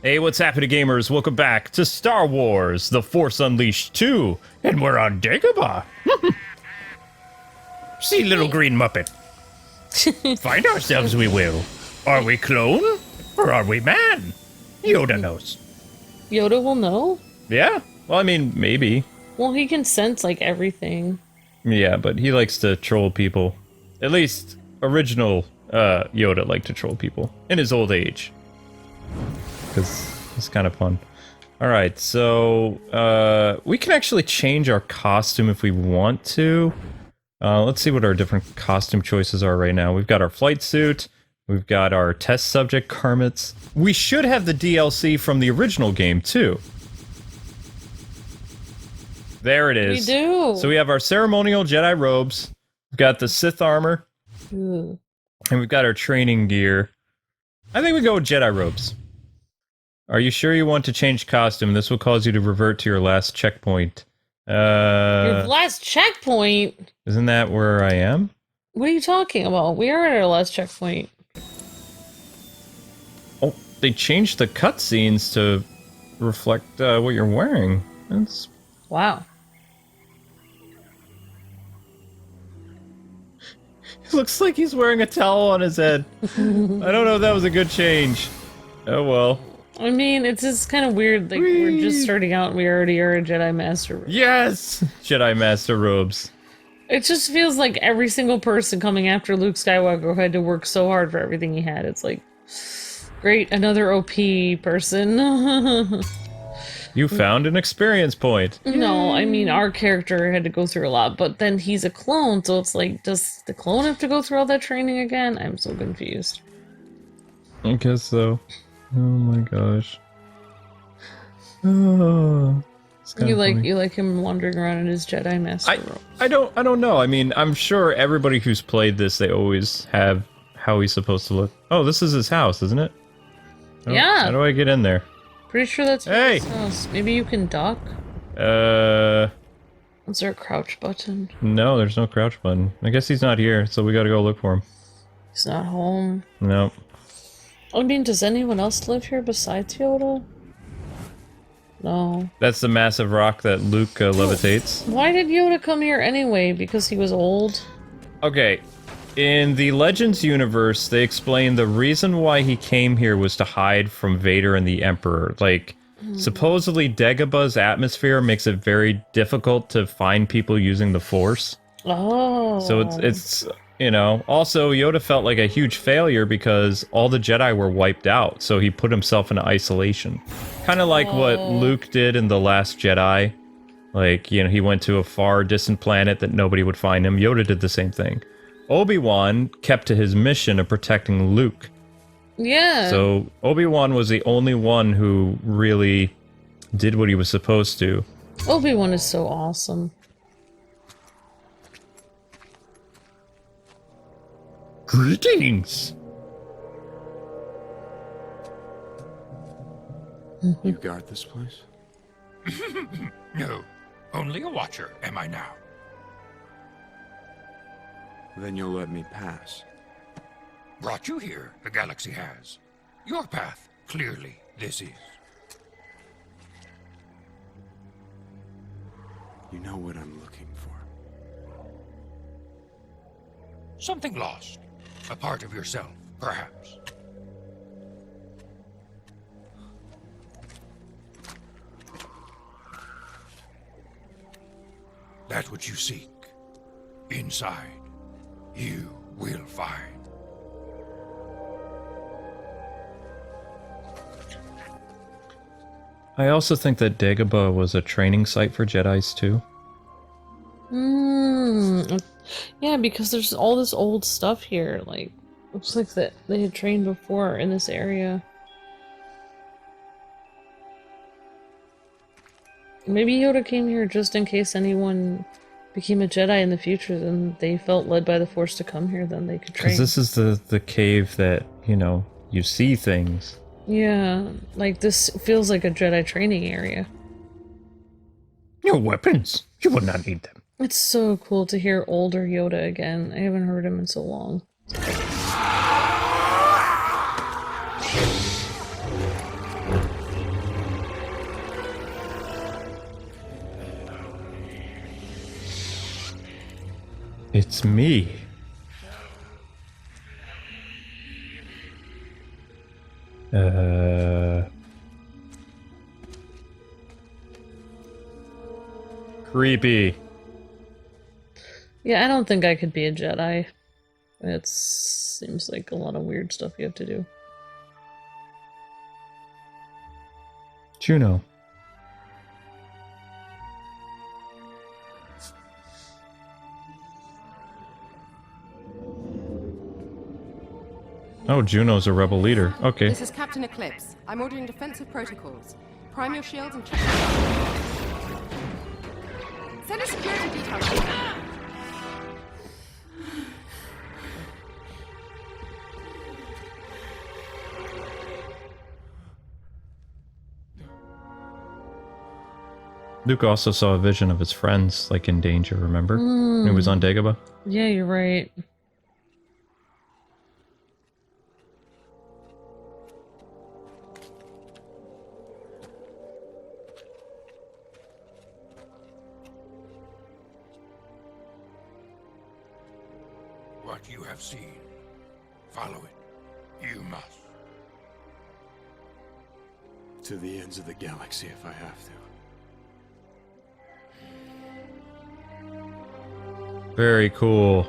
Hey, what's happening, gamers? Welcome back to Star Wars: The Force Unleashed 2, and we're on Dagobah. See, little green muppet. Find ourselves, we will. Are we clone, or are we man? Yoda knows. Yoda will know? Yeah? Well, I mean, maybe. Well, he can sense, like, everything. Yeah, but he likes to troll people. At least, original Yoda liked to troll people. In his old age. Because it's kind of fun. Alright, so we can actually change our costume if we want to. Let's see what our different costume choices are right now. We've got our flight suit. We've got our test subject karmats. We should have the DLC from the original game, too. There it is. We do. So we have our ceremonial Jedi robes. We've got the Sith armor. Ooh. And we've got our training gear. I think we go with Jedi robes. Are you sure you want to change costume? This will cause you to revert to your last checkpoint. Your last checkpoint? Isn't that where I am? What are you talking about? We are at our last checkpoint. Oh, they changed the cutscenes to reflect what you're wearing. That's... Wow. It looks like he's wearing a towel on his head. I don't know if that was a good change. Oh well. I mean, it's just kind of weird. Like, we're just starting out and we already are a Jedi Master. Yes! Jedi Master robes. It just feels like every single person coming after Luke Skywalker had to work so hard for everything he had. It's like, great, another OP person. You found an experience point. No, I mean, our character had to go through a lot, but then he's a clone, so it's like, does the clone have to go through all that training again? I'm so confused. I guess so. Oh my gosh. Oh, You like him wandering around in his Jedi Master robe. I don't know. I mean, I'm sure everybody who's played this, they always have how he's supposed to look. Oh, this is his house, isn't it? Yeah. How do I get in there? Pretty sure that's Hey! his house. Maybe you can duck? No, Is there a crouch button? there's no crouch button. I guess he's not here, so we gotta go look for him. He's not home. No. I mean, does anyone else live here besides Yoda? No. That's the massive rock that Luke levitates. Why did Yoda come here anyway? Because he was old? Okay. In the Legends universe, they explain the reason why he came here was to hide from Vader and the Emperor. Like, supposedly Dagobah's atmosphere makes it very difficult to find people using the Force. Oh. So it's you know, also Yoda felt like a huge failure because all the Jedi were wiped out, so he put himself in isolation. Kind of like what Luke did in The Last Jedi. Like, you know, he went to a far distant planet that nobody would find him. Yoda did the same thing. Obi-Wan kept to his mission of protecting Luke. Yeah. So Obi-Wan was the only one who really did what he was supposed to. Obi-Wan is so awesome. Greetings! You guard this place? No, only a watcher am I now. Then you'll let me pass. Brought you here, the galaxy has. Your path, clearly, this is. You know what I'm looking for. Something lost. A part of yourself, perhaps. That which you seek, inside, you will find. I also think that Dagobah was a training site for Jedis too. Yeah, because there's all this old stuff here. Like, looks like that they had trained before in this area. Maybe Yoda came here just in case anyone became a Jedi in the future, then they felt led by the Force to come here, then they could train. Because this is the cave that, you know, you see things. Yeah, like this feels like a Jedi training area. Your weapons! You will not need them. It's so cool to hear older Yoda again. I haven't heard him in so long. It's me. Creepy. Yeah, I don't think I could be a Jedi. It seems like a lot of weird stuff you have to do. Juno. Oh, Juno's a rebel leader. Okay. This is Captain Eclipse. I'm ordering defensive protocols. Prime your shields and check. Send a security detail. Luke also saw a vision of his friends, like in danger, remember? When he was on Dagobah? Yeah, you're right. What you have seen, follow it. You must. To the ends of the galaxy if I have to. Very cool.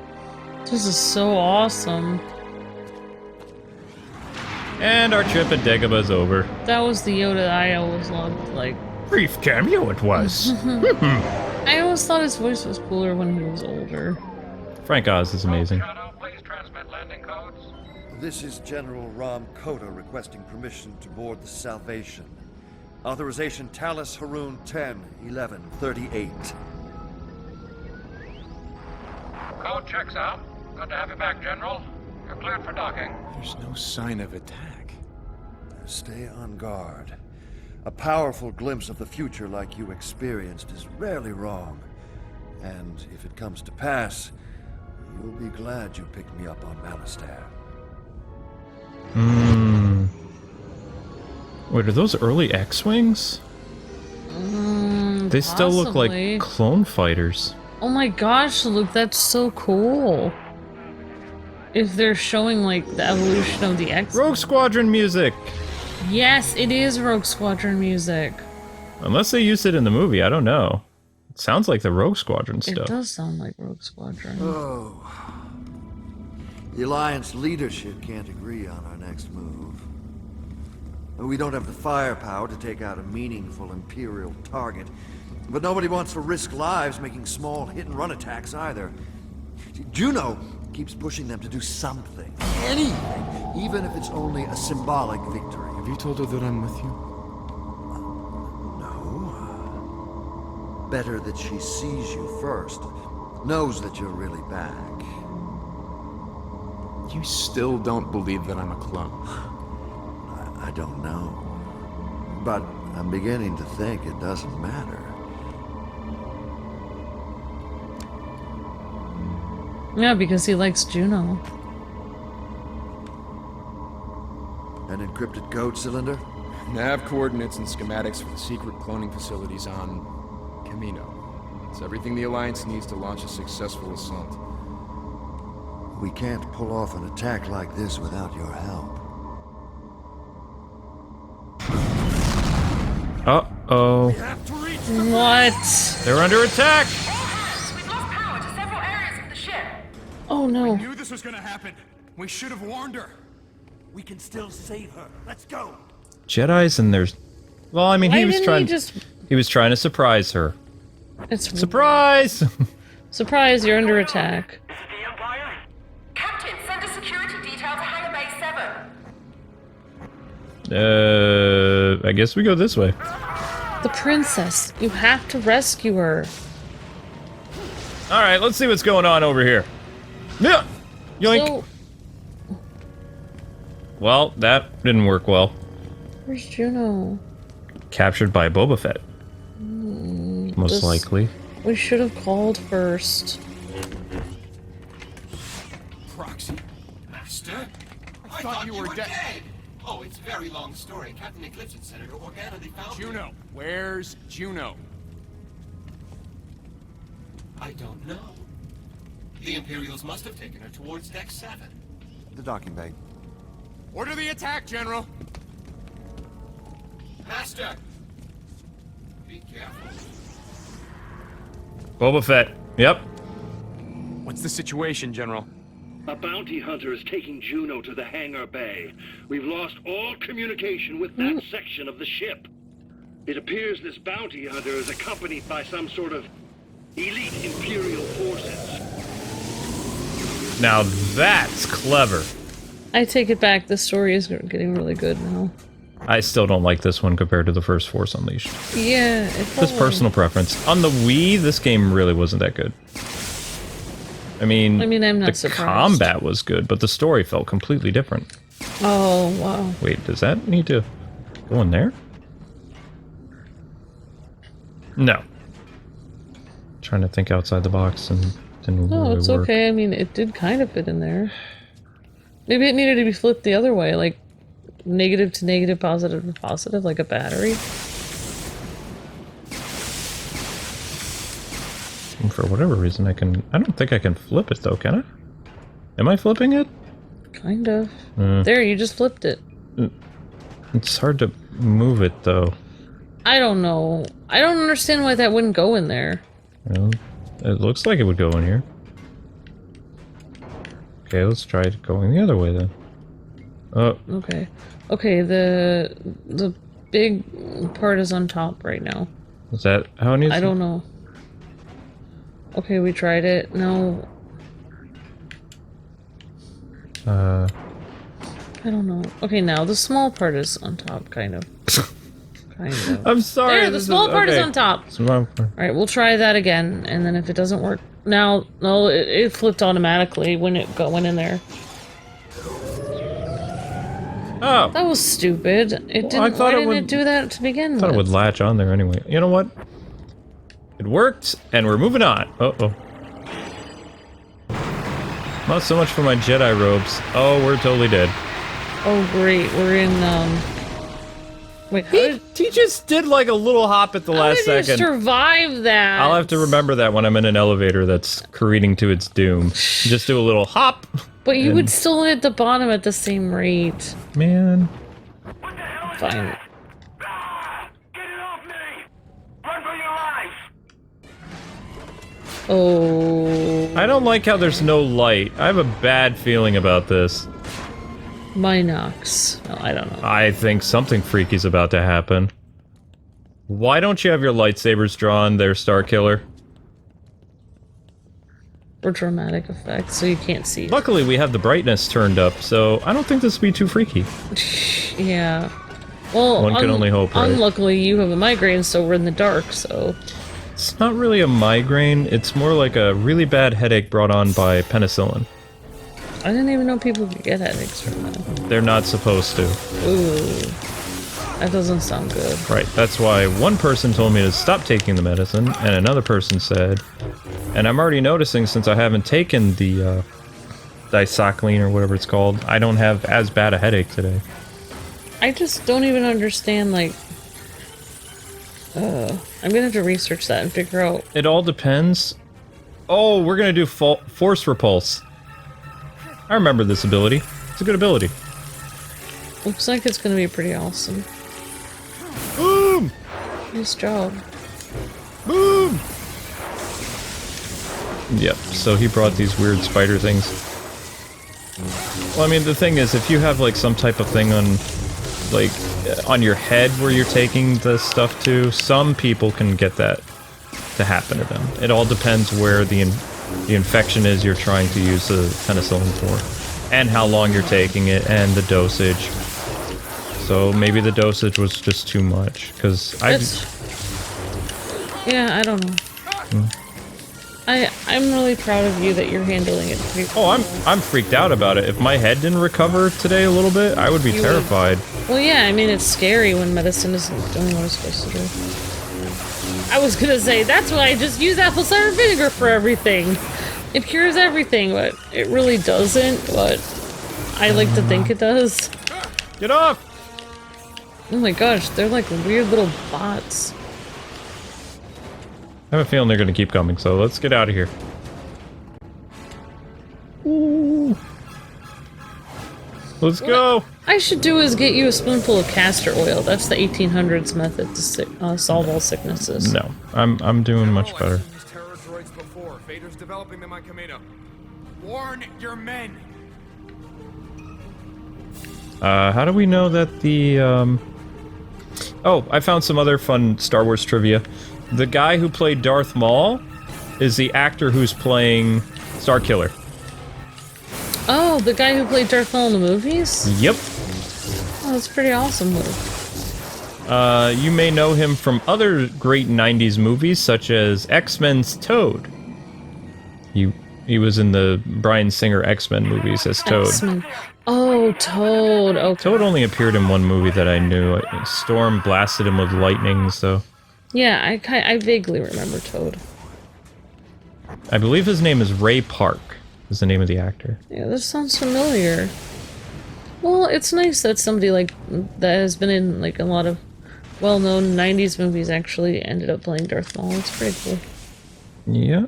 This is so awesome. And our trip at Dagobah is over. That was the Yoda I always loved. Like, Brief cameo it was. I always thought his voice was cooler when he was older. Frank Oz is amazing. Shadow, please transmit landing codes. This is General Ram Kota requesting permission to board the Salvation. Authorization Talus Haroon 10-11-38. Code checks out. Good to have you back, General. You're cleared for docking. There's no sign of attack. Stay on guard. A powerful glimpse of the future like you experienced is rarely wrong. And if it comes to pass, you'll be glad you picked me up on Malastare. Wait, are those early X-Wings? They still look Possibly. like clone fighters. Oh my gosh, Luke, that's so cool. If they're showing, like, the evolution of the X... Rogue Squadron music! Yes, it is Rogue Squadron music. Unless they used it in the movie, I don't know. It sounds like the Rogue Squadron It stuff. does sound like Rogue Squadron. Oh. The Alliance leadership can't agree on our next move. We don't have the firepower to take out a meaningful Imperial target, but nobody wants to risk lives making small hit-and-run attacks either. Juno keeps pushing them to do something, anything, even if it's only a symbolic victory. Have you told her that I'm with you? No. Better that she sees you first, knows that you're really back. You still don't believe that I'm a clone. I don't know. But I'm beginning to think it doesn't matter. Yeah, because he likes Juno. An encrypted code cylinder? Nav coordinates and schematics for the secret cloning facilities on Kamino. It's everything the Alliance needs to launch a successful assault. We can't pull off an attack like this without your help. Uh-oh. What? They're under attack! We've lost power to several areas of the ship. Oh no. Knew this was gonna happen. We should have warned her. We can still save her. Let's go. Jedi's and there's... Well, I mean, Why he was didn't trying... he just... He was trying to surprise her. It's... Surprise! Surprise, you're under attack. Is it the Empire? Captain, send a security detail to Hangar Bay 7. I guess we go this way. The princess. You have to rescue her. Alright, let's see what's going on over here. Yeah! Yoink! So, Well, that didn't work well. where's Juno? Captured by Boba Fett. Most this- likely. We should have called first. Proxy. Master? I thought you were dead. Oh, it's a very long story. Captain Eclipse and Senator Organa, they found me. Juno. Where's Juno? I don't know. The Imperials must have taken her towards Deck 7. The docking bay. Order the attack, General! Master! Be careful. Boba Fett. Yep. What's the situation, General? A bounty hunter is taking Juno to the hangar bay. We've lost all communication with that section of the ship. It appears this bounty hunter is accompanied by some sort of elite Imperial forces. Now that's clever. I take it back. The story is getting really good now. I still don't like this one compared to the first Force Unleashed. Yeah, Just personal preference. On the Wii, this game really wasn't that good. I mean, I'm not the surprised. combat was good, but the story felt completely different. Oh, wow. Wait, does that need to go in there? No. Trying to think outside the box and didn't No, really it's work. okay. I mean, it did kind of fit in there. Maybe it needed to be flipped the other way, like negative to negative, positive to positive, like a battery. And for whatever reason, I don't think I can flip it though, can I? Am I flipping it? Kind of. There, you just flipped it. It's hard to move it though. I don't know. I don't understand why that wouldn't go in there. Well, it looks like it would go in here. Okay, let's try it going the other way then. Oh. Okay. Okay, the big part is on top right now. Is that how it needs I to- don't know. Okay, we tried it. No. I don't know. Okay, now the small part is on top, kind of. Kind of. I'm sorry. There, the small part is on top. Small part. Alright, we'll try that again, and then if it doesn't work... Now, no, it flipped automatically when it went in there. Oh! That was stupid. It didn't. Why didn't it do that to begin I thought with? it would latch on there anyway. You know what? It worked, and we're moving on. Uh-oh. Not so much for my Jedi robes. Oh, we're totally dead. Oh, great. We're in, Wait, how did... He just did like a little hop at the last How did you second. survive that? I'll have to remember that when I'm in an elevator that's careening to its doom. Just do a little hop. But you would still hit the bottom at the same rate. Man. Fine. Oh. I don't like how there's no light. I have a bad feeling about this. Minox. Oh, I don't know. I think something freaky's about to happen. Why don't you have your lightsabers drawn there, Starkiller? For dramatic effect, so you can't see. Luckily, we have the brightness turned up, so I don't think this will be too freaky. Yeah. Well, One can only hope, right? Unluckily, you have a migraine, so we're in the dark, so... It's not really a migraine, it's more like a really bad headache brought on by penicillin. I didn't even know people could get headaches from that. They're not supposed to. Ooh. That doesn't sound good. Right, that's why one person told me to stop taking the medicine, and another person said... And I'm already noticing, since I haven't taken the dicycline or whatever it's called, I don't have as bad a headache today. I just don't even understand, like... I'm gonna have to research that and figure out... It all depends. Oh, we're gonna do force repulse. I remember this ability. It's a good ability. Looks like it's gonna be pretty awesome. Boom! Nice job. Boom! Yep, so he brought these weird spider things. Well, I mean, the thing is, if you have, like, some type of thing on, like, on your head where you're taking the stuff to, some people can get that to happen to them. It all depends where the infection is you're trying to use the penicillin for, and how long you're taking it, and the dosage. So maybe the dosage was just too much, because Yeah, I don't know. I'm really proud of you that you're handling it pretty well. Oh, I'm freaked out about it. If my head didn't recover today a little bit, I would be terrified. Well, yeah, I mean, it's scary when medicine isn't doing what it's supposed to do. I was gonna say, that's why I just use apple cider vinegar for everything. It cures everything, but it really doesn't, but I like to think it does. Get off! Oh my gosh, they're like weird little bots. I have a feeling they're going to keep coming, so let's get out of here. Let's go. I should do is get you a spoonful of castor oil. That's the 1800s method to solve all sicknesses. No, I'm doing much better. I've seen these terror droids before. Vader's developing them on Kamino. Warn your men. How do we know that the Oh, I found some other fun Star Wars trivia. The guy who played Darth Maul is the actor who's playing Starkiller. Oh, the guy who played Darth Maul in the movies? Yep. Oh, that's pretty awesome. You may know him from other great 90s movies, such as X-Men's Toad. He was in the Bryan Singer X-Men movies as Toad. X-Men. Oh, Toad. Okay. Toad only appeared in one movie that I knew. Storm blasted him with lightning, so... Yeah, I vaguely remember Toad. I believe his name is Ray Park, is the name of the actor. Yeah, this sounds familiar. Well, it's nice that somebody like that has been in like a lot of well-known 90s movies actually ended up playing Darth Maul. It's pretty cool. Yeah.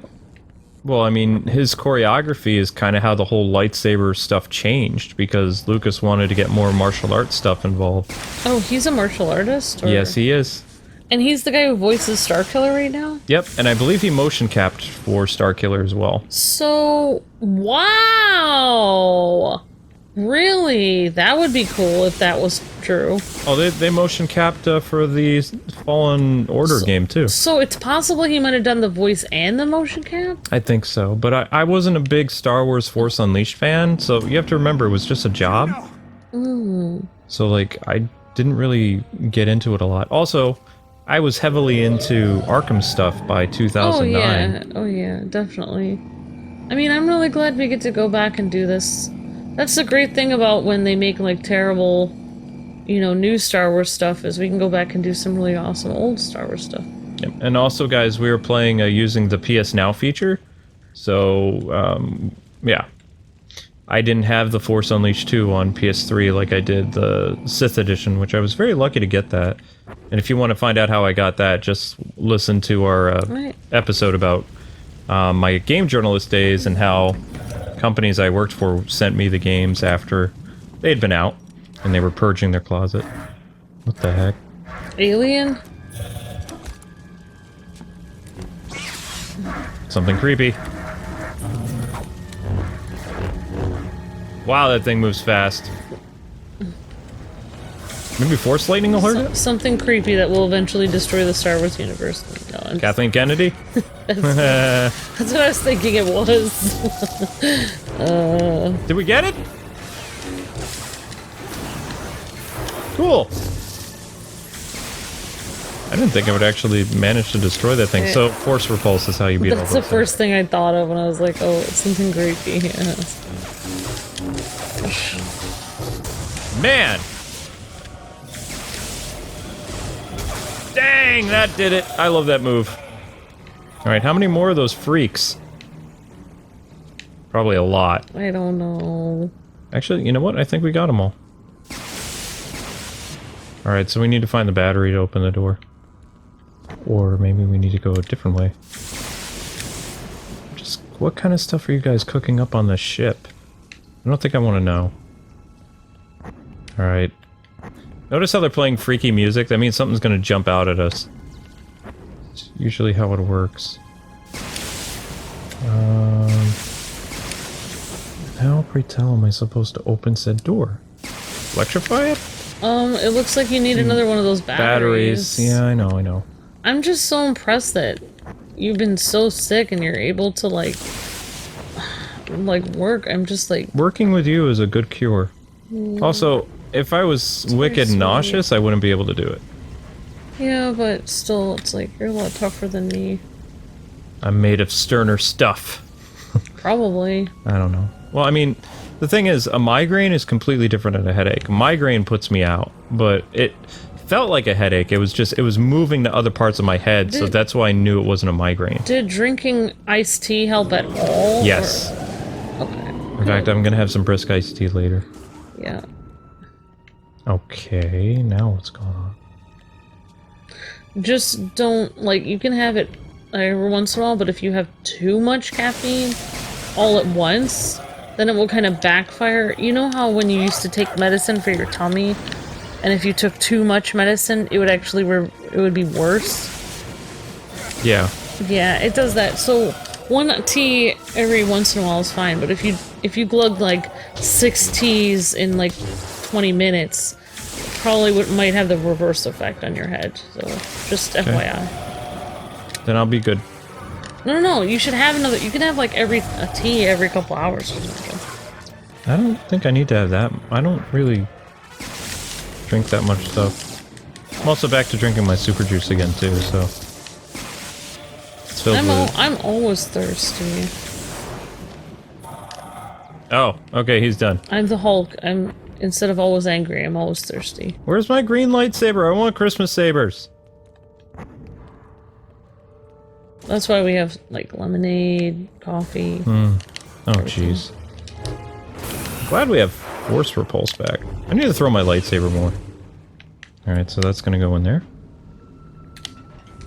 Well, I mean, his choreography is kind of how the whole lightsaber stuff changed, because Lucas wanted to get more martial arts stuff involved. Oh, he's a martial artist? Or... Yes, he is. And he's the guy who voices Starkiller right now? Yep, and I believe he motion capped for Starkiller as well. So, wow! Really? That would be cool if that was true. Oh, they motion capped for the Fallen Order game, too. So it's possible he might have done the voice and the motion cap? I think so, but I wasn't a big Star Wars Force Unleashed fan, so you have to remember it was just a job. So, like, I didn't really get into it a lot. Also, I was heavily into Arkham stuff by 2009. Oh yeah, definitely. I mean, I'm really glad we get to go back and do this. That's the great thing about when they make, like, terrible, you know, new Star Wars stuff, is we can go back and do some really awesome old Star Wars stuff. Yep. And also, guys, we were playing using the PS Now feature, so, yeah. I didn't have the Force Unleashed 2 on PS3 like I did the Sith edition, which I was very lucky to get that. And if you want to find out how I got that, just listen to our episode about my game journalist days and how companies I worked for sent me the games after they'd been out and they were purging their closet. What the heck? Alien? Something creepy. Wow, that thing moves fast. Maybe Force Lightning will hurt it? Something creepy that will eventually destroy the Star Wars universe. No, Kathleen Kennedy? that's what I was thinking it was. Did we get it? Cool. I didn't think I would actually manage to destroy that thing. So, Force Repulse is how you beat all those That's the first thing I thought of when I was like, oh, it's something creepy. Yeah. Man! Dang, that did it. I love that move. Alright, how many more of those freaks? Probably a lot. I don't know. Actually, you know what? I think we got them all. Alright, so we need to find the battery to open the door. Or maybe we need to go a different way. Just, what kind of stuff are you guys cooking up on the ship? I don't think I want to know. Alright. Notice how they're playing freaky music? That means something's gonna jump out at us. It's usually how it works. How, pray tell, am I supposed to open said door? Electrify it? It looks like you need another one of those batteries. Yeah, I know. I'm just so impressed that you've been so sick and you're able to, like work. I'm just, like... Working with you is a good cure. Also, if I was wicked and nauseous, I wouldn't be able to do it. Yeah, but still, it's like, you're a lot tougher than me. I'm made of sterner stuff. Probably. I don't know. Well, I mean, the thing is, a migraine is completely different than a headache. A migraine puts me out, but it felt like a headache. It was moving to other parts of my head, so that's why I knew it wasn't a migraine. Did drinking iced tea help at all? Yes. Okay. In fact, I'm gonna have some brisk iced tea later. Yeah. Okay, now what's going on? Just don't, like, you can have it every once in a while, but if you have too much caffeine all at once, then it will kind of backfire. You know how when you used to take medicine for your tummy, and if you took too much medicine, it would actually it would be worse? Yeah. Yeah, it does that. So one tea every once in a while is fine, but if you glug like 6 teas in like 20 minutes, probably might have the reverse effect on your head. So just FYI. Then I'll be good. No, you should have another. You can have like a tea every couple hours or something. I don't think I need to have that. I don't really drink that much stuff. I'm also back to drinking my super juice again too, so it's filled with... I'm always thirsty. Oh, okay, he's done. I'm the Hulk. Instead of always angry, I'm always thirsty. Where's my green lightsaber? I want Christmas sabers. That's why we have like lemonade, coffee. Oh jeez. Glad we have force repulse back. I need to throw my lightsaber more. Alright, so that's gonna go in there.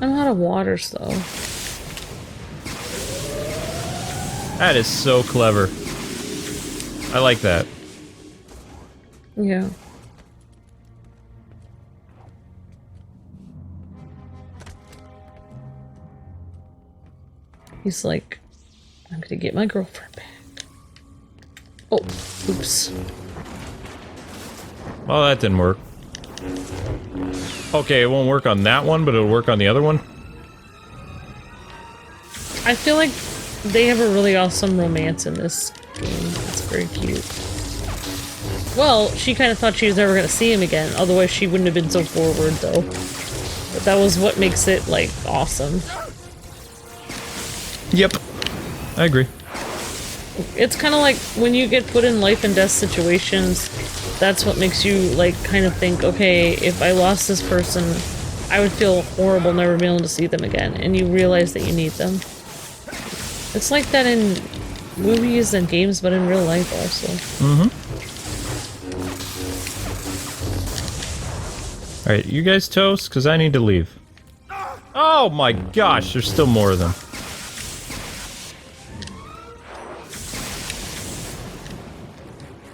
I'm out of waters though. That is so clever. I like that. Yeah. He's like, I'm gonna get my girlfriend back. Oh, oops. Well, that didn't work. Okay, it won't work on that one, but it'll work on the other one. I feel like they have a really awesome romance in this game. It's very cute. Well, she kind of thought she was never going to see him again, otherwise she wouldn't have been so forward, though. But that was what makes it, like, awesome. Yep. I agree. It's kind of like when you get put in life and death situations, that's what makes you, like, kind of think, okay, if I lost this person, I would feel horrible never being able to see them again, and you realize that you need them. It's like that in movies and games, but in real life also. Alright, you guys toast, because I need to leave. Oh my gosh, there's still more of them.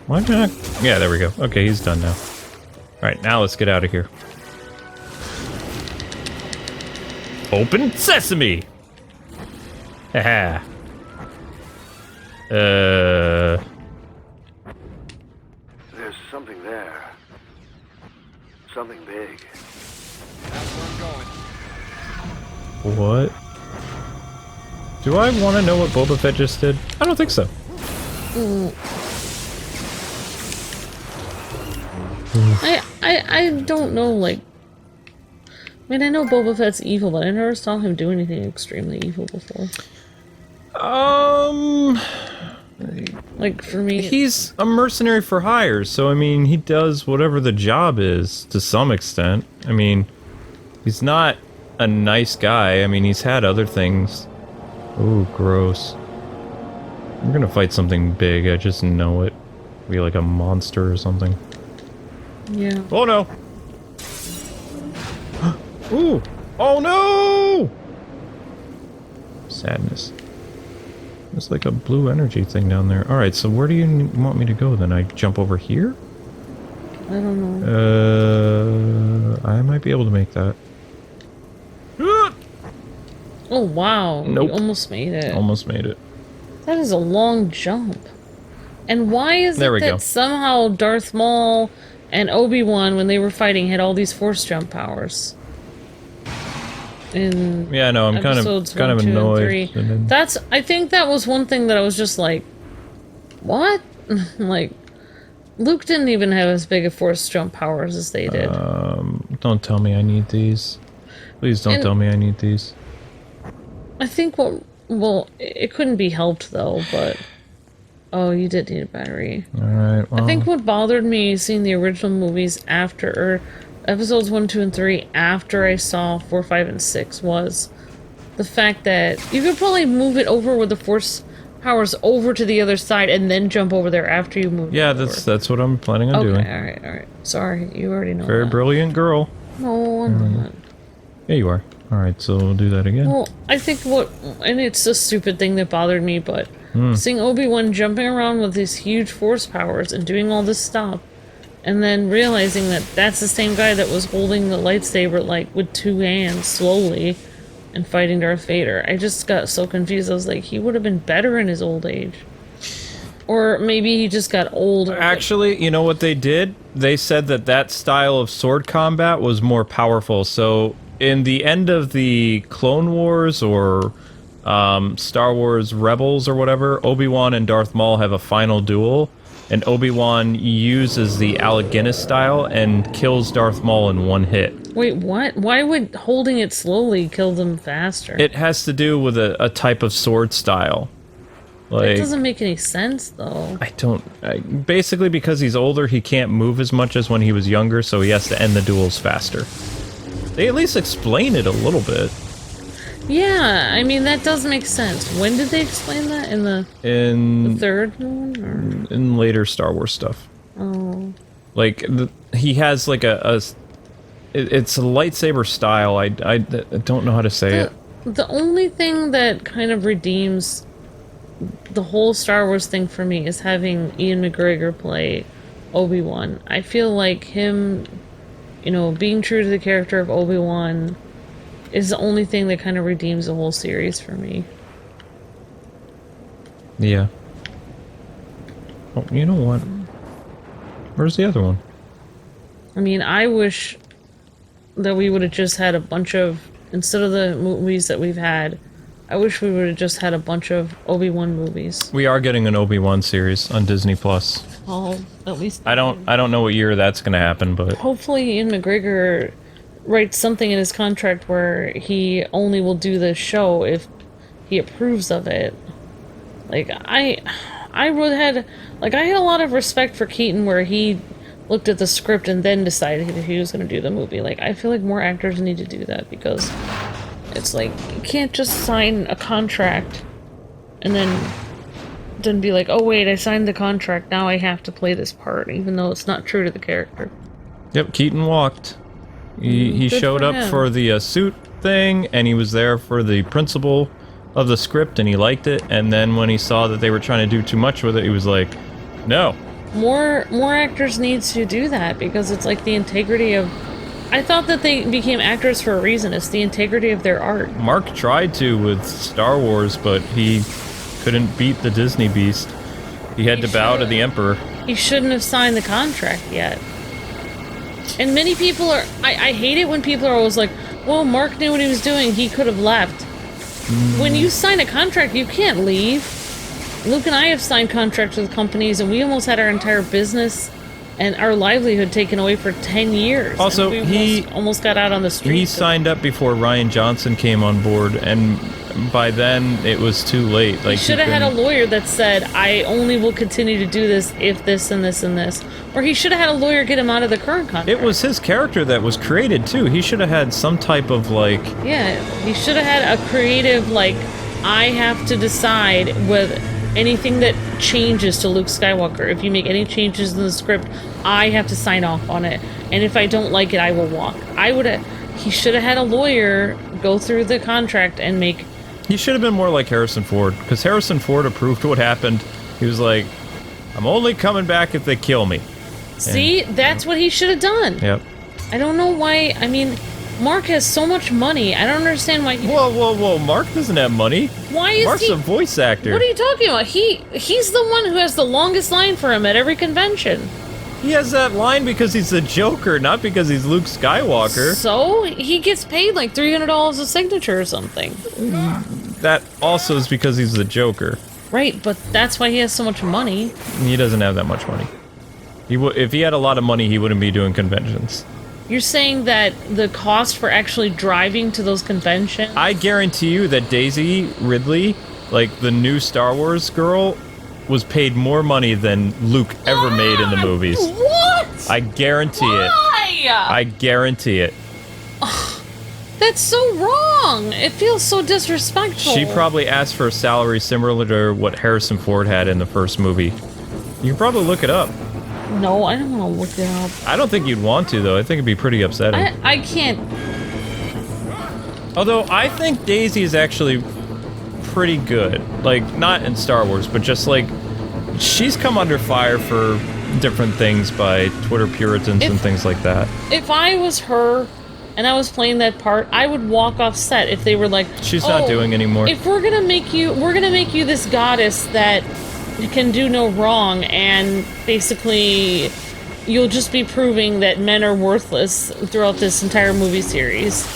Why not? Yeah, there we go. Okay, he's done now. Alright, now let's get out of here. Open sesame! Haha. There's something there. Something big. That's where I'm going. What? Do I want to know what Boba Fett just did? I don't think so. I don't know, like... I mean, I know Boba Fett's evil, but I never saw him do anything extremely evil before. Like, for me... He's a mercenary for hire, so, I mean, he does whatever the job is, to some extent. I mean, he's not a nice guy. I mean, he's had other things. Ooh, gross. I'm gonna fight something big, I just know it. Be like a monster or something. Yeah. Oh no! Ooh! Oh no! Sadness. There's like a blue energy thing down there. Alright, so where do you want me to go then? I jump over here? I don't know. I might be able to make that. Oh wow, Nope. you almost made it. Almost made it. That is a long jump. And why is There it we that go. somehow Darth Maul and Obi-Wan, when they were fighting, had all these force jump powers? In Yeah, no, I'm kind of 1, 2, and annoyed. 3. I think that was one thing that I was just like, what? Like, Luke didn't even have as big a force jump powers as they did. Don't tell me I need these. Please don't tell me I need these. I think well, it couldn't be helped though, but... Oh, you did need a battery. Alright, well... I think what bothered me seeing the original movies after, or episodes 1, 2, and 3 after I saw 4, 5, and 6 was the fact that you could probably move it over with the force powers over to the other side and then jump over there after you move Yeah, it over. that's what I'm planning on doing. Alright. Sorry, you already know Very that. brilliant girl. No, I'm not. Yeah, you are. Alright, so we'll do that again. Well, I think and it's a stupid thing that bothered me, but Seeing Obi-Wan jumping around with these huge force powers and doing all this stuff, and then realizing that that's the same guy that was holding the lightsaber, like, with 2 hands, slowly, and fighting Darth Vader. I just got so confused. I was like, he would have been better in his old age. Or maybe he just got old. Actually, you know what they did? They said that that style of sword combat was more powerful. So, in the end of the Clone Wars, or Star Wars Rebels or whatever, Obi-Wan and Darth Maul have a final duel, and Obi-Wan uses the Alec Guinness style and kills Darth Maul in 1 hit. Wait, what? Why would holding it slowly kill them faster? It has to do with a type of sword style. Like, it doesn't make any sense, though. Basically, because he's older, he can't move as much as when he was younger, so he has to end the duels faster. They at least explain it a little bit. Yeah, I mean, that does make sense. When did they explain that? In the third one? Or? In later Star Wars stuff. Oh. Like, he has like it's a lightsaber style. I don't know how to say it. The only thing that kind of redeems the whole Star Wars thing for me is having Ian McGregor play Obi-Wan. I feel like him, you know, being true to the character of Obi-Wan is the only thing that kind of redeems the whole series for me. Yeah. Oh, you know what? Where's the other one? I mean, I wish that we would have just had a bunch of, instead of the movies that we've had, I wish we would have just had a bunch of Obi-Wan movies. We are getting an Obi-Wan series on Disney Plus. Oh, at least I don't know what year that's going to happen, but hopefully Ian McGregor writes something in his contract where he only will do the show if he approves of it. Like, I really had, like, I had a lot of respect for Keaton where he looked at the script and then decided that he was going to do the movie. Like, I feel like more actors need to do that, because it's like, you can't just sign a contract and then be like, oh wait, I signed the contract, now I have to play this part, even though it's not true to the character. Yep, Keaton walked. He showed up for the suit thing, and he was there for the principle of the script, and he liked it, and then when he saw that they were trying to do too much with it, he was like, no. More actors need to do that, because it's like the integrity of... I thought that they became actors for a reason. It's the integrity of their art. Mark tried to with Star Wars, but he couldn't beat the Disney beast. He had to bow to the Emperor. He shouldn't have signed the contract yet. And many people are... I hate it when people are always like, well, Mark knew what he was doing, he could have left. When you sign a contract, you can't leave. Luke and I have signed contracts with companies, and we almost had our entire business and our livelihood taken away for 10 years. Also, we almost got out on the street. He signed up before Rian Johnson came on board, and by then it was too late. Like, he should have had a lawyer that said, I only will continue to do this if this and this and this. Or he should have had a lawyer get him out of the current contract. It was his character that was created, too. He should have had some type of, like... Yeah, he should have had a creative, like, I have to decide whether... anything that changes to Luke Skywalker, if you make any changes in the script, I have to sign off on it. And if I don't like it, I will walk. He should have had a lawyer go through the contract and make... He should have been more like Harrison Ford, because Harrison Ford approved what happened. He was like, I'm only coming back if they kill me. See, that's what he should have done. Yep. I don't know why, I mean... Mark has so much money. I don't understand why he... Whoa. Mark doesn't have money. Why is Mark's a voice actor. What are you talking about? He's the one who has the longest line for him at every convention. He has that line because he's the Joker, not because he's Luke Skywalker. So? He gets paid like $300 a signature or something. That also is because he's the Joker. Right, but that's why he has so much money. He doesn't have that much money. If he had a lot of money, he wouldn't be doing conventions. You're saying that the cost for actually driving to those conventions... I guarantee you that Daisy Ridley, like the new Star Wars girl, was paid more money than Luke ever made in the movies. What? I guarantee it. I guarantee it. That's so wrong. It feels so disrespectful. She probably asked for a salary similar to what Harrison Ford had in the first movie. You can probably look it up. No, I don't want to look it up. I don't think you'd want to, though. I think it'd be pretty upsetting. I can't... Although, I think Daisy is actually pretty good. Like, not in Star Wars, but just like, she's come under fire for different things by Twitter Puritans and things like that. If I was her and I was playing that part, I would walk off set if they were like, she's not doing anymore. If we're gonna make you this goddess that can do no wrong, and basically you'll just be proving that men are worthless throughout this entire movie series,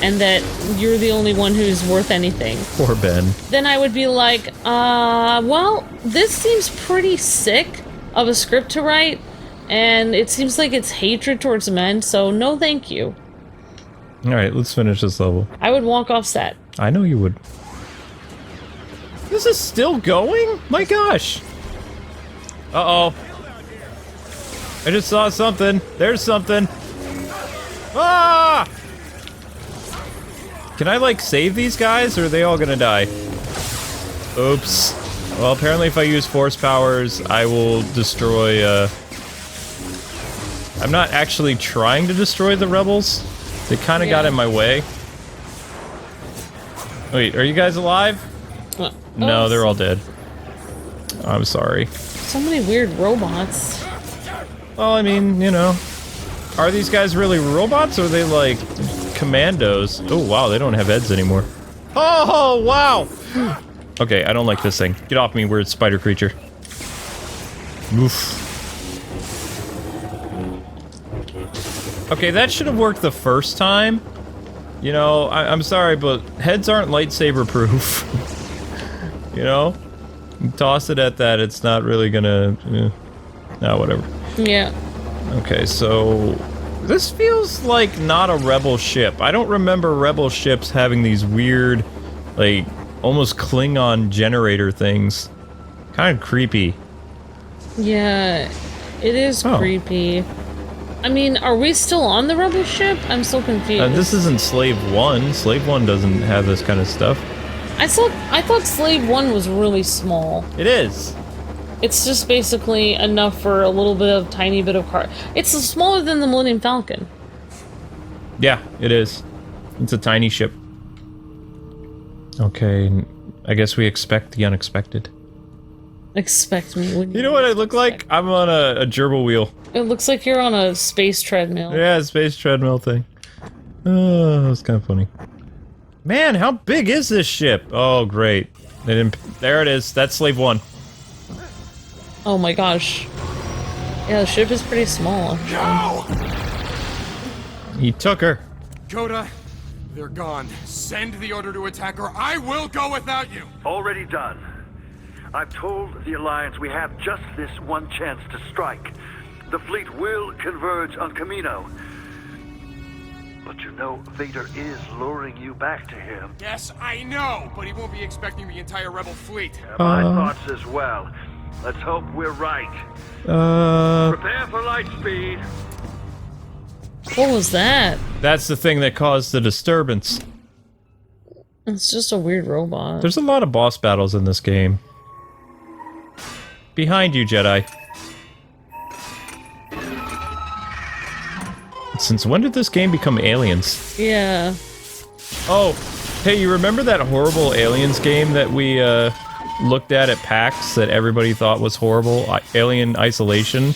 and that you're the only one who's worth anything. Poor Ben. Then I would be like, well, this seems pretty sick of a script to write, and it seems like it's hatred towards men, so no thank you. Alright, let's finish this level. I would walk off set. I know you would. This is still going? My gosh. Uh-oh. I just saw something. There's something. Ah! Can I, like, save these guys, or are they all gonna die? Oops. Well, apparently if I use force powers, I will destroy, I'm not actually trying to destroy the rebels. They kind of got in my way. Wait, are you guys alive? No, they're all dead. I'm sorry. So many weird robots. Well, I mean, you know. Are these guys really robots, or are they, like, commandos? Oh, wow, they don't have heads anymore. Oh, wow! Okay, I don't like this thing. Get off me, weird spider creature. Oof. Okay, that should have worked the first time. You know, I'm sorry, but heads aren't lightsaber proof. You know? You toss it at that, it's not really gonna... no, whatever. Yeah. Okay, so... this feels like not a rebel ship. I don't remember rebel ships having these weird, like, almost Klingon generator things. Kind of creepy. Yeah, it is creepy. I mean, are we still on the rebel ship? I'm so confused. This isn't Slave 1. Slave 1 doesn't have this kind of stuff. I thought Slave 1 was really small. It is. It's just basically enough for a little bit of tiny bit of car. It's smaller than the Millennium Falcon. Yeah, it is. It's a tiny ship. Okay, I guess we expect the unexpected. Expect me. You know what I look like? I'm on a gerbil wheel. It looks like you're on a space treadmill. Yeah, space treadmill thing. Oh, that's kind of funny. Man, how big is this ship? Oh, great. They didn't. There it is. That's Slave 1. Oh my gosh. Yeah, the ship is pretty small. No! He took her. Coda, they're gone. Send the order to attack, or I will go without you! Already done. I've told the Alliance we have just this one chance to strike. The fleet will converge on Kamino. But you know, Vader is luring you back to him. Yes, I know, but he won't be expecting the entire rebel fleet. My thoughts as well. Let's hope we're right. Prepare for light speed. What was that? That's the thing that caused the disturbance. It's just a weird robot. There's a lot of boss battles in this game. Behind you, Jedi. Since when did this game become Aliens? Yeah. Oh, hey, you remember that horrible Aliens game that we looked at PAX that everybody thought was horrible? Alien Isolation?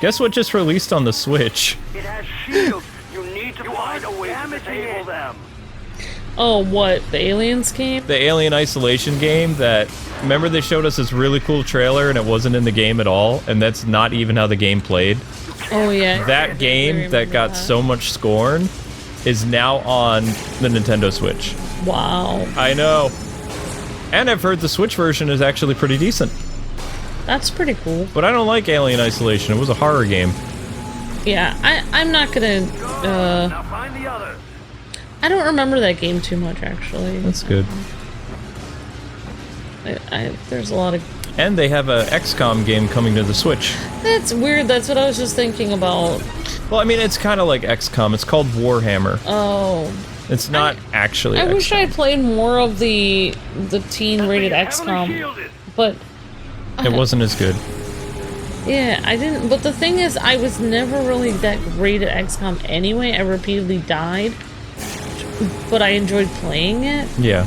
Guess what just released on the Switch? It has shields. You need to find a way to disable them. Oh, what? The Aliens game? The Alien Isolation game that... Remember they showed us this really cool trailer and it wasn't in the game at all? And that's not even how the game played? Oh, yeah. That game that got so much scorn is now on the Nintendo Switch. Wow. I know. And I've heard the Switch version is actually pretty decent. That's pretty cool. But I don't like Alien Isolation. It was a horror game. Yeah, I'm not gonna, Now find the others. I don't remember that game too much, actually. That's good. There's a lot of... And they have a XCOM game coming to the Switch. That's weird, that's what I was just thinking about. Well, I mean, it's kind of like XCOM. It's called Warhammer. Oh. It's not actually I XCOM. wish I played more of the teen-rated XCOM, but... It wasn't as good. Yeah, I didn't... But the thing is, I was never really that great at XCOM anyway. I repeatedly died. But I enjoyed playing it. Yeah.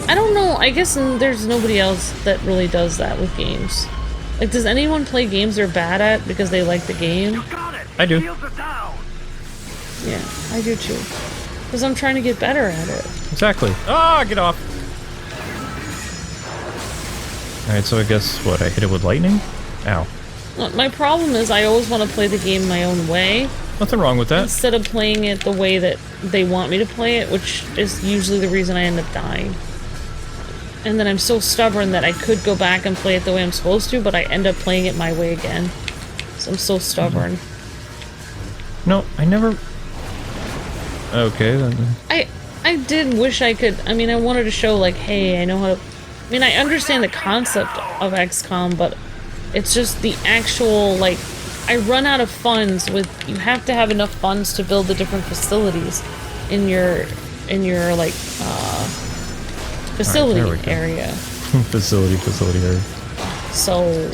I don't know. I guess there's nobody else that really does that with games. Like, does anyone play games they're bad at because they like the game? I do. Yeah, I do too. Because I'm trying to get better at it. Exactly. Ah, get off. Alright, so I guess, what, I hit it with lightning? Ow. My problem is I always want to play the game my own way. Nothing wrong with that. Instead of playing it the way that they want me to play it, which is usually the reason I end up dying. And then I'm so stubborn that I could go back and play it the way I'm supposed to, but I end up playing it my way again. So I'm so stubborn. No, I never... Okay, then... I did wish I could... I mean, I wanted to show, like, hey, I know how to... I mean, I understand the concept of XCOM, but it's just the actual, like... I run out of funds with... You have to have enough funds to build the different facilities in your like, facility area. facility area. So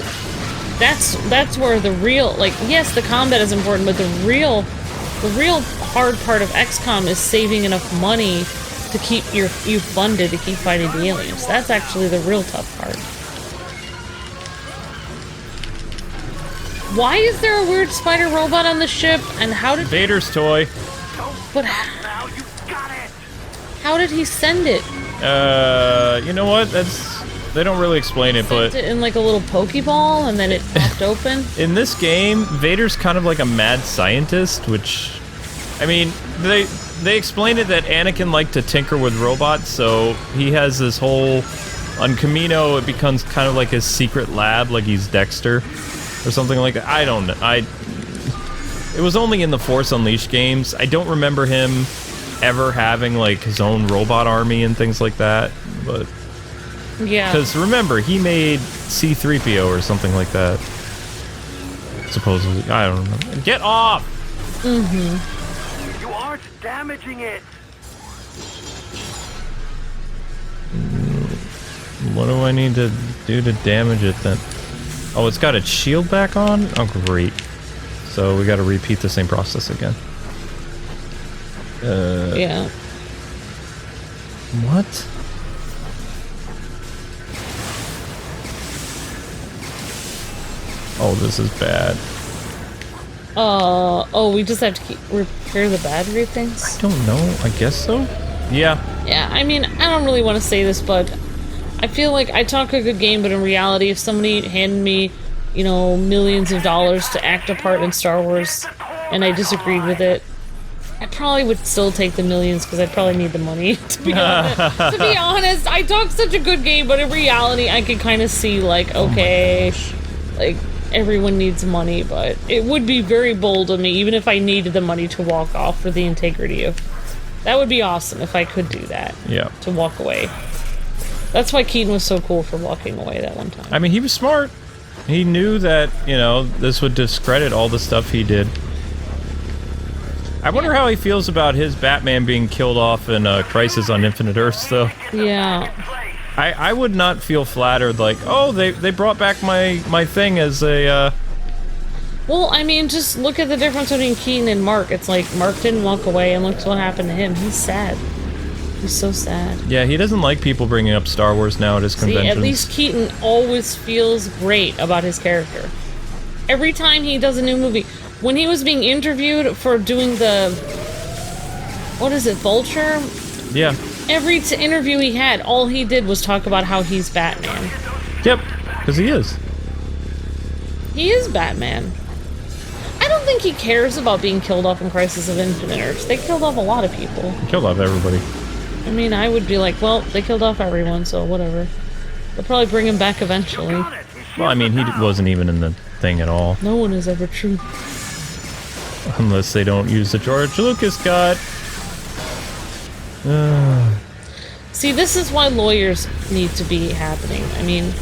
that's where the real, like, yes, the combat is important, but the real hard part of XCOM is saving enough money to keep you funded to keep fighting the aliens. That's actually the real tough part. Why is there a weird spider robot on the ship? And how did Vader's toy? But how did he send it? You know what? They don't really explain it, but... Sent it in like a little Pokeball, and then it popped open? In this game, Vader's kind of like a mad scientist, which... I mean, they explained it that Anakin liked to tinker with robots, so he has this whole... On Kamino, it becomes kind of like his secret lab, like he's Dexter, or something like that. I don't know. It was only in the Force Unleashed games. I don't remember him ever having, like, his own robot army and things like that, but... Yeah. Because remember, he made C-3PO or something like that. Supposedly. I don't know. Get off! You aren't damaging it! What do I need to do to damage it then? Oh, it's got its shield back on? Oh, great. So we gotta repeat the same process again. Yeah. What? Oh, this is bad. Oh, we just have to repair the battery things? I don't know. I guess so? Yeah. Yeah, I mean, I don't really want to say this, but I feel like I talk a good game, but in reality, if somebody handed me, you know, millions of dollars to act a part in Star Wars, and I disagreed with it, I probably would still take the millions, because I'd probably need the money, to be honest. To be honest, I talk such a good game, but in reality, I could kind of see, like, okay, like, everyone needs money, but it would be very bold of me, even if I needed the money to walk off for the integrity of... That would be awesome if I could do that. Yeah. To walk away. That's why Keaton was so cool for walking away that one time. I mean, he was smart. He knew that, you know, this would discredit all the stuff he did. I wonder how he feels about his Batman being killed off in Crisis on Infinite Earths, though. Yeah. I would not feel flattered, like, oh, they brought back my thing as a, Well, I mean, just look at the difference between Keaton and Mark. It's like, Mark didn't walk away, and look what happened to him. He's sad. He's so sad. Yeah, he doesn't like people bringing up Star Wars now at his conventions. See, at least Keaton always feels great about his character. Every time he does a new movie. When he was being interviewed for doing the... What is it, Vulture? Yeah. Every interview he had, all he did was talk about how he's Batman. Yep, because he is. He is Batman. I don't think he cares about being killed off in Crisis of Infinite Earths. They killed off a lot of people. He killed off everybody. I mean, I would be like, well, they killed off everyone, so whatever. They'll probably bring him back eventually. Well, I mean, he wasn't even in the thing at all. No one is ever true. Unless they don't use the George Lucas cut. See, this is why lawyers need to be happening. I mean,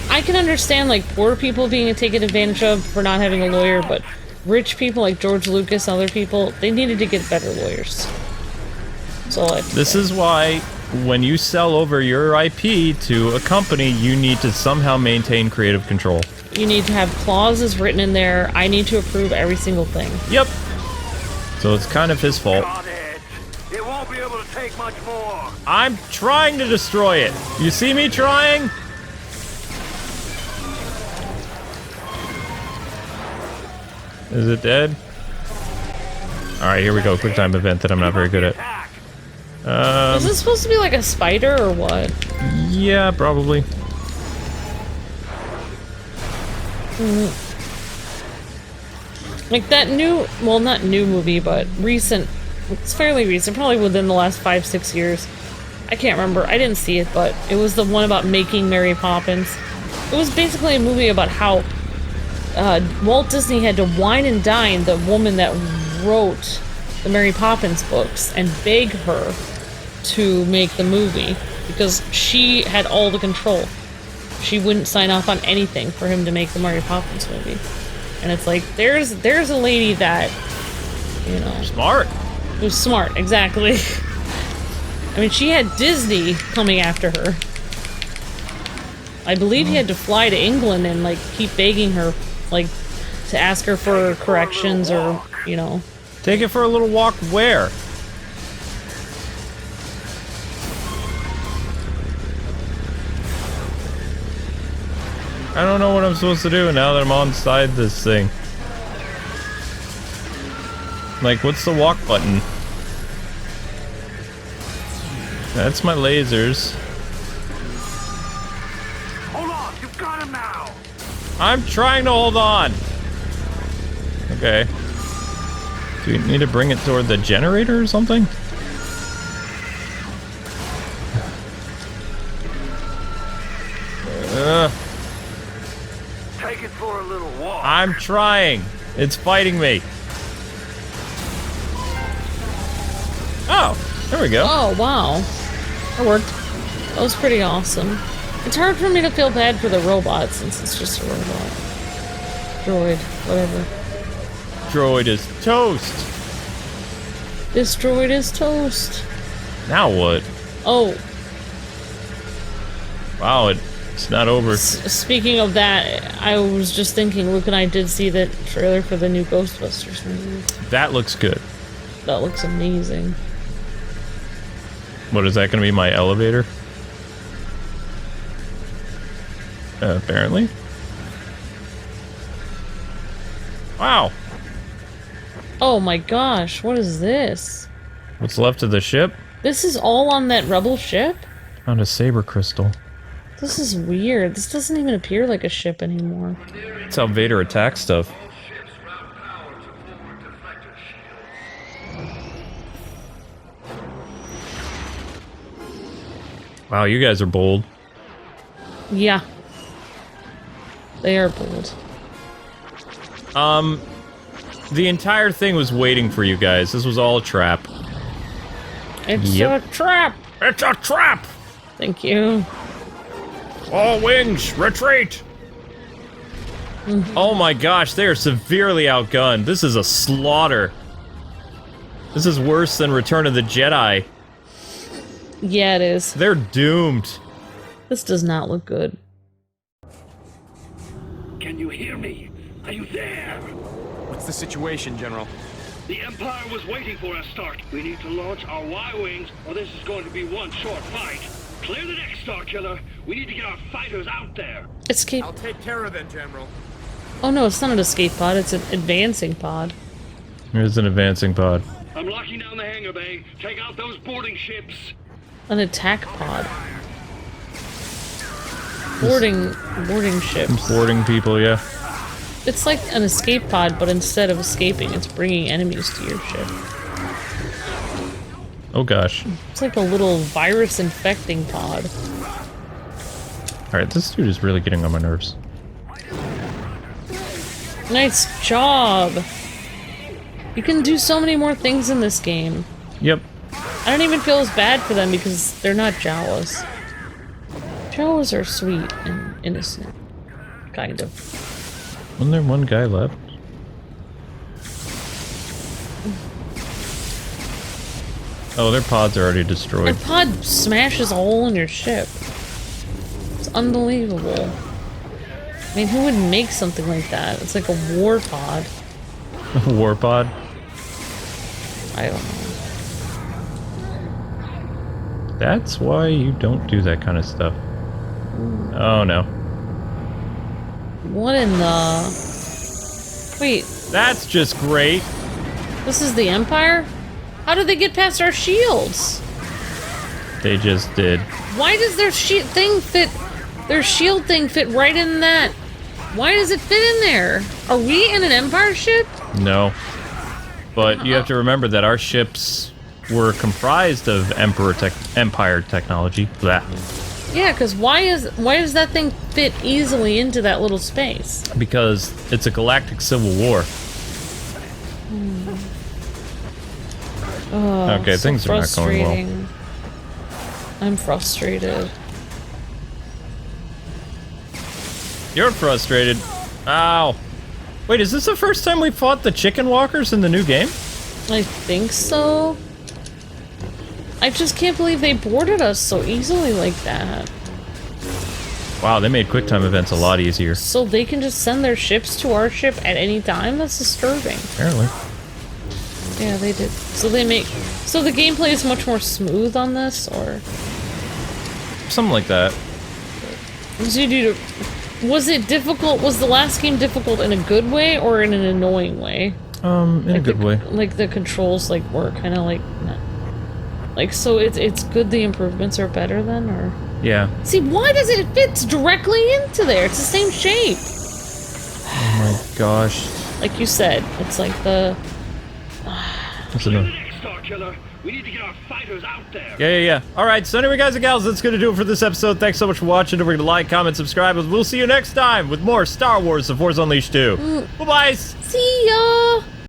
I can understand, like, poor people being taken advantage of for not having a lawyer, but rich people like George Lucas and other people, they needed to get better lawyers. That's all I have to This say. is why, when you sell over your IP to a company, you need to somehow maintain creative control. You need to have clauses written in there. I need to approve every single thing. Yep. So it's kind of his fault. It won't be able to take much more. I'm trying to destroy it. You see me trying? Is it dead? Alright, here we go. Quick time event that I'm not very good at. Is this supposed to be like a spider or what? Yeah, probably. Like that new, well, not new movie, but recent. It's fairly recent, probably within the last 5-6 years. I can't remember. I didn't see it, but it was the one about making Mary Poppins. It was basically a movie about how Walt Disney had to wine and dine the woman that wrote the Mary Poppins books and beg her to make the movie because she had all the control. She wouldn't sign off on anything for him to make the Mary Poppins movie. And it's like, there's a lady that, you know... Smart. Who's smart, exactly. I mean, she had Disney coming after her. I believe he had to fly to England and, like, keep begging her, like, to ask her for corrections or, you know... Take it for a little walk where? I don't know what I'm supposed to do now that I'm on side this thing. Like, what's the walk button? That's my lasers. Hold on, you've got him now. I'm trying to hold on. Okay. Do we need to bring it toward the generator or something? Take it for a little walk. I'm trying. It's fighting me. Oh, there we go. Oh, wow. That worked. That was pretty awesome. It's hard for me to feel bad for the robot since it's just a robot. Droid, whatever. Droid is toast. This droid is toast. Now what? Oh. Wow, it's not over. Speaking of that, I was just thinking, Luke and I did see the trailer for the new Ghostbusters movie. That looks good. That looks amazing. What, is that going to be my elevator? Apparently. Wow. Oh my gosh, what is this? What's left of the ship? This is all on that rebel ship? Found a saber crystal. This is weird. This doesn't even appear like a ship anymore. That's how Vader attacks stuff. Wow, you guys are bold. Yeah. They are bold. The entire thing was waiting for you guys. This was all a trap. It's a trap! It's a trap! Thank you. All wings, retreat! Oh my gosh, they are severely outgunned. This is a slaughter. This is worse than Return of the Jedi. Yeah, it is. They're doomed. This does not look good. Can you hear me? Are you there? What's the situation, General? The Empire was waiting for us, Stark. We need to launch our Y-Wings, or this is going to be one short fight. Clear the deck, Starkiller. We need to get our fighters out there. Escape. I'll take care of them, General. Oh no, it's not an escape pod, it's an advancing pod. Here's an advancing pod. I'm locking down the hangar bay. Take out those boarding ships. An attack pod. Boarding ships. Boarding people, yeah. It's like an escape pod, but instead of escaping, it's bringing enemies to your ship. Oh gosh. It's like a little virus infecting pod. Alright, this dude is really getting on my nerves. Nice job! You can do so many more things in this game. Yep. I don't even feel as bad for them because they're not Jawas. Jawas are sweet and innocent. Kind of. Wasn't there one guy left? Oh, their pods are already destroyed. That pod smashes a hole in your ship. It's unbelievable. I mean, who would make something like that? It's like a war pod. War pod? I don't know. That's why you don't do that kind of stuff. Oh no. What in the... Wait. That's just great. This is the Empire? How did they get past our shields? They just did. Why does their shield thing fit right in that? Why does it fit in there? Are we in an Empire ship? No. But you have to remember that our ships were comprised of Empire technology. Blah. Yeah, because why does that thing fit easily into that little space? Because it's a galactic civil war. Oh, okay, so things are not going well. I'm frustrated. You're frustrated. Ow. Wait, is this the first time we fought the chicken walkers in the new game? I think so. I just can't believe they boarded us so easily like that. Wow, they made QuickTime events a lot easier. So they can just send their ships to our ship at any time? That's disturbing. Apparently. Yeah, they did. So they make... So the gameplay is much more smooth on this, or...? Something like that. Was it difficult? Was the last game difficult in a good way or in an annoying way? In a good way. Like the controls, like, were kind of like... Like, so it's good the improvements are better then, or...? Yeah. See, why does it fit directly into there? It's the same shape. Oh my gosh. Like you said, it's like the... What's the We need to get our fighters out there. Yeah. Alright, so anyway, guys and gals, that's going to do it for this episode. Thanks so much for watching. Don't forget to like, comment, subscribe, and we'll see you next time with more Star Wars The Force Unleashed 2. Bye-bye! See ya!